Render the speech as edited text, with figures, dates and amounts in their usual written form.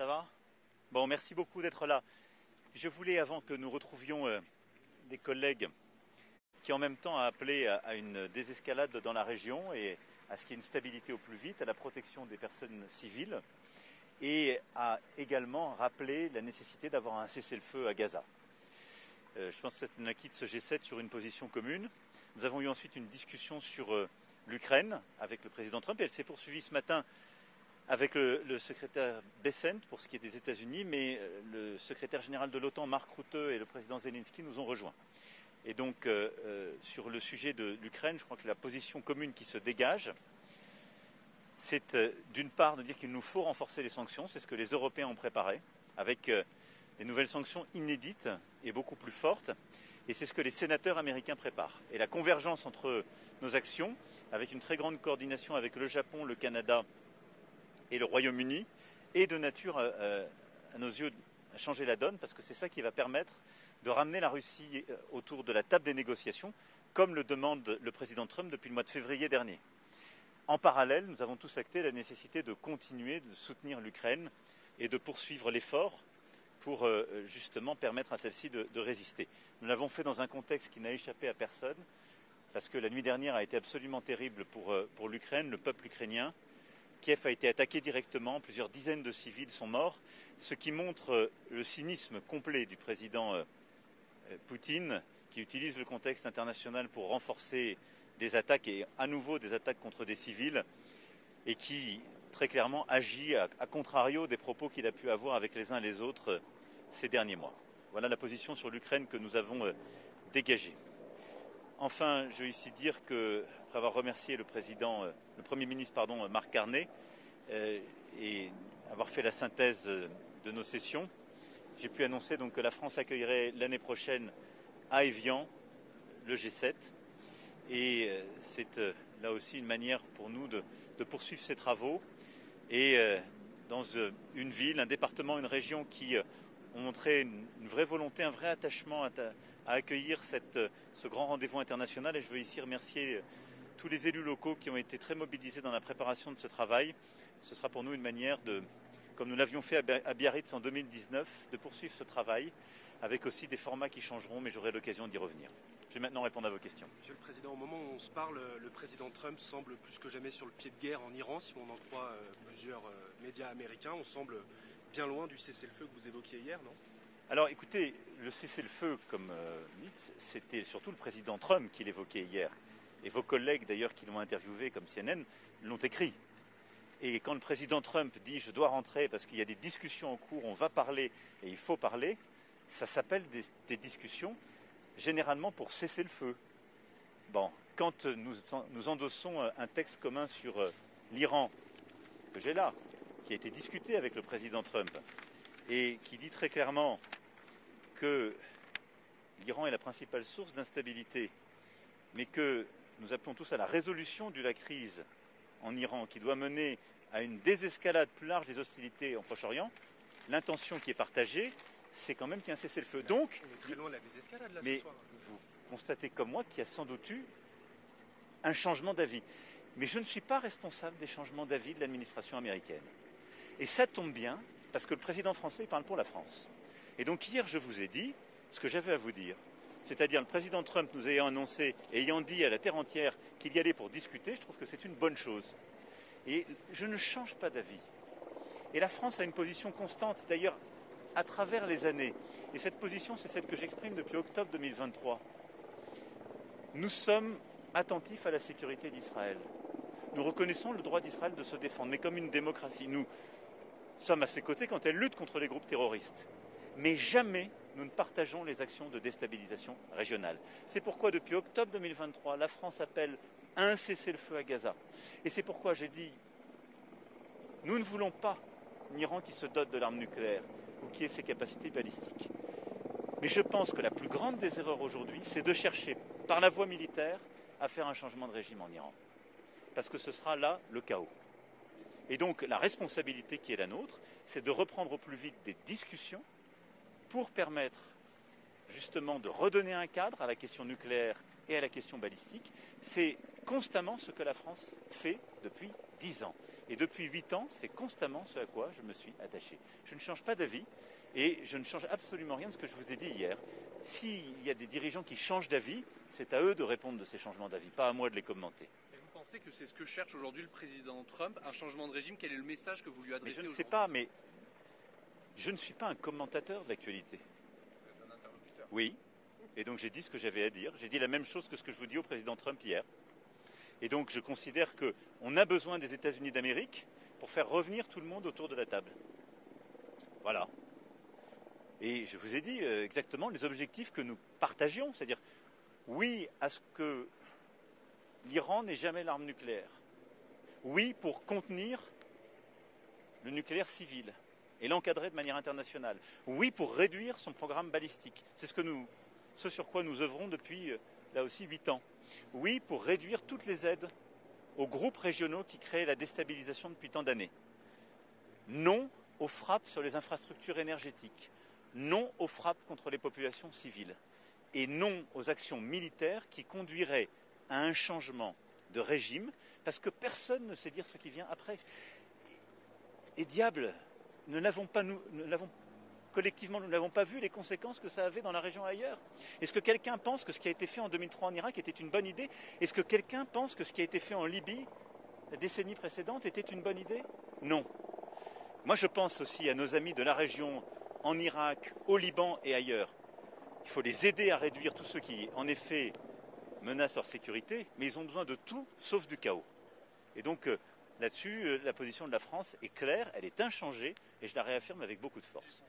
Ça va? Bon, merci beaucoup d'être là. Je voulais, avant que nous retrouvions des collègues qui en même temps a appelé à une désescalade dans la région et à ce qu'il y ait une stabilité au plus vite, à la protection des personnes civiles et a également rappelé la nécessité d'avoir un cessez-le-feu à Gaza. Je pense que c'est un acquis de ce G7 sur une position commune. Nous avons eu ensuite une discussion sur l'Ukraine avec le président Trump et elle s'est poursuivie ce matin avec le secrétaire Bessent pour ce qui est des États-Unis, mais le secrétaire général de l'OTAN, Mark Rutte, et le président Zelensky nous ont rejoints. Et donc, sur le sujet de l'Ukraine, je crois que la position commune qui se dégage, c'est d'une part de dire qu'il nous faut renforcer les sanctions, c'est ce que les Européens ont préparé, avec des nouvelles sanctions inédites et beaucoup plus fortes, et c'est ce que les sénateurs américains préparent. Et la convergence entre nos actions, avec une très grande coordination avec le Japon, le Canada et le Royaume-Uni, est de nature, à nos yeux, à changer la donne, parce que c'est ça qui va permettre de ramener la Russie autour de la table des négociations, comme le demande le président Trump depuis le mois de février dernier. En parallèle, nous avons tous acté la nécessité de continuer de soutenir l'Ukraine et de poursuivre l'effort pour justement permettre à celle-ci de résister. Nous l'avons fait dans un contexte qui n'a échappé à personne, parce que la nuit dernière a été absolument terrible pour l'Ukraine, le peuple ukrainien. Kiev a été attaqué directement, plusieurs dizaines de civils sont morts, ce qui montre le cynisme complet du président Poutine, qui utilise le contexte international pour renforcer des attaques et à nouveau des attaques contre des civils, et qui très clairement agit à contrario des propos qu'il a pu avoir avec les uns et les autres ces derniers mois. Voilà la position sur l'Ukraine que nous avons dégagée. Enfin, je veux ici dire que, après avoir remercié le Premier ministre Mark Carney et avoir fait la synthèse de nos sessions, j'ai pu annoncer donc que la France accueillerait l'année prochaine à Évian le G7. Et c'est là aussi une manière pour nous de poursuivre ces travaux. Et dans une ville, un département, une région qui ont montré une vraie volonté, un vrai attachement à accueillir ce grand rendez-vous international. Et je veux ici remercier tous les élus locaux qui ont été très mobilisés dans la préparation de ce travail. Ce sera pour nous une manière comme nous l'avions fait à Biarritz en 2019, de poursuivre ce travail avec aussi des formats qui changeront, mais j'aurai l'occasion d'y revenir. Je vais maintenant répondre à vos questions. Monsieur le Président, au moment où on se parle, le président Trump semble plus que jamais sur le pied de guerre en Iran, si on en croit plusieurs médias américains. On semble bien loin du cessez-le-feu que vous évoquiez hier, non? Alors écoutez, le cessez-le-feu, comme dites, c'était surtout le président Trump qui l'évoquait hier. Et vos collègues d'ailleurs qui l'ont interviewé comme CNN l'ont écrit. Et quand le président Trump dit « je dois rentrer parce qu'il y a des discussions en cours, on va parler et il faut parler », ça s'appelle des discussions généralement pour cesser le feu. Bon, quand nous endossons un texte commun sur l'Iran, que j'ai là, qui a été discuté avec le président Trump, et qui dit très clairement que l'Iran est la principale source d'instabilité, mais que nous appelons tous à la résolution de la crise en Iran, qui doit mener à une désescalade plus large des hostilités au Proche-Orient, l'intention qui est partagée, c'est quand même qu'il y a un cessez-le-feu. Donc, on est très loin de la désescalade là mais ce soir. vous constatez comme moi qu'il y a sans doute eu un changement d'avis. Mais je ne suis pas responsable des changements d'avis de l'administration américaine. Et ça tombe bien, parce que le président français parle pour la France. Et donc hier, je vous ai dit ce que j'avais à vous dire. C'est-à-dire le président Trump nous ayant annoncé, ayant dit à la terre entière qu'il y allait pour discuter, je trouve que c'est une bonne chose. Et je ne change pas d'avis. Et la France a une position constante, d'ailleurs, à travers les années. Et cette position, c'est celle que j'exprime depuis octobre 2023. Nous sommes attentifs à la sécurité d'Israël. Nous reconnaissons le droit d'Israël de se défendre, mais comme une démocratie. Nous sommes à ses côtés quand elle lutte contre les groupes terroristes. Mais jamais nous ne partageons les actions de déstabilisation régionale. C'est pourquoi depuis octobre 2023, la France appelle à un cessez-le-feu à Gaza. Et c'est pourquoi j'ai dit, nous ne voulons pas un Iran qui se dote de l'arme nucléaire ou qui ait ses capacités balistiques. Mais je pense que la plus grande des erreurs aujourd'hui, c'est de chercher, par la voie militaire, à faire un changement de régime en Iran. Parce que ce sera là le chaos. Et donc la responsabilité qui est la nôtre, c'est de reprendre au plus vite des discussions pour permettre justement de redonner un cadre à la question nucléaire et à la question balistique. C'est constamment ce que la France fait depuis 10 ans. Et depuis 8 ans, c'est constamment ce à quoi je me suis attaché. Je ne change pas d'avis et je ne change absolument rien de ce que je vous ai dit hier. S'il y a des dirigeants qui changent d'avis, c'est à eux de répondre de ces changements d'avis, pas à moi de les commenter. Et vous pensez que c'est ce que cherche aujourd'hui le président Trump, un changement de régime? Quel est le message que vous lui adressez Je ne aujourd'hui? sais pas, mais je ne suis pas un commentateur de l'actualité. Vous êtes un interlocuteur. Oui, et donc j'ai dit ce que j'avais à dire. J'ai dit la même chose que ce que je vous dis au président Trump hier. Et donc je considère qu'on a besoin des États-Unis d'Amérique pour faire revenir tout le monde autour de la table. Voilà. Et je vous ai dit exactement les objectifs que nous partagions, c'est-à-dire oui à ce que l'Iran n'ait jamais l'arme nucléaire. Oui pour contenir le nucléaire civil et l'encadrer de manière internationale. Oui pour réduire son programme balistique. C'est ce sur quoi nous œuvrons depuis là aussi 8 ans. Oui pour réduire toutes les aides aux groupes régionaux qui créent la déstabilisation depuis tant d'années. Non aux frappes sur les infrastructures énergétiques. Non aux frappes contre les populations civiles. Et non aux actions militaires qui conduiraient à un changement de régime, parce que personne ne sait dire ce qui vient après. Et diable, collectivement, nous n'avons pas vu les conséquences que ça avait dans la région ailleurs. Est-ce que quelqu'un pense que ce qui a été fait en 2003 en Irak était une bonne idée? Est-ce que quelqu'un pense que ce qui a été fait en Libye la décennie précédente était une bonne idée? Non. Moi, je pense aussi à nos amis de la région, en Irak, au Liban et ailleurs. Il faut les aider à réduire tous ceux qui, en effet, menacent leur sécurité, mais ils ont besoin de tout sauf du chaos. Et donc, là-dessus, la position de la France est claire, elle est inchangée, et je la réaffirme avec beaucoup de force.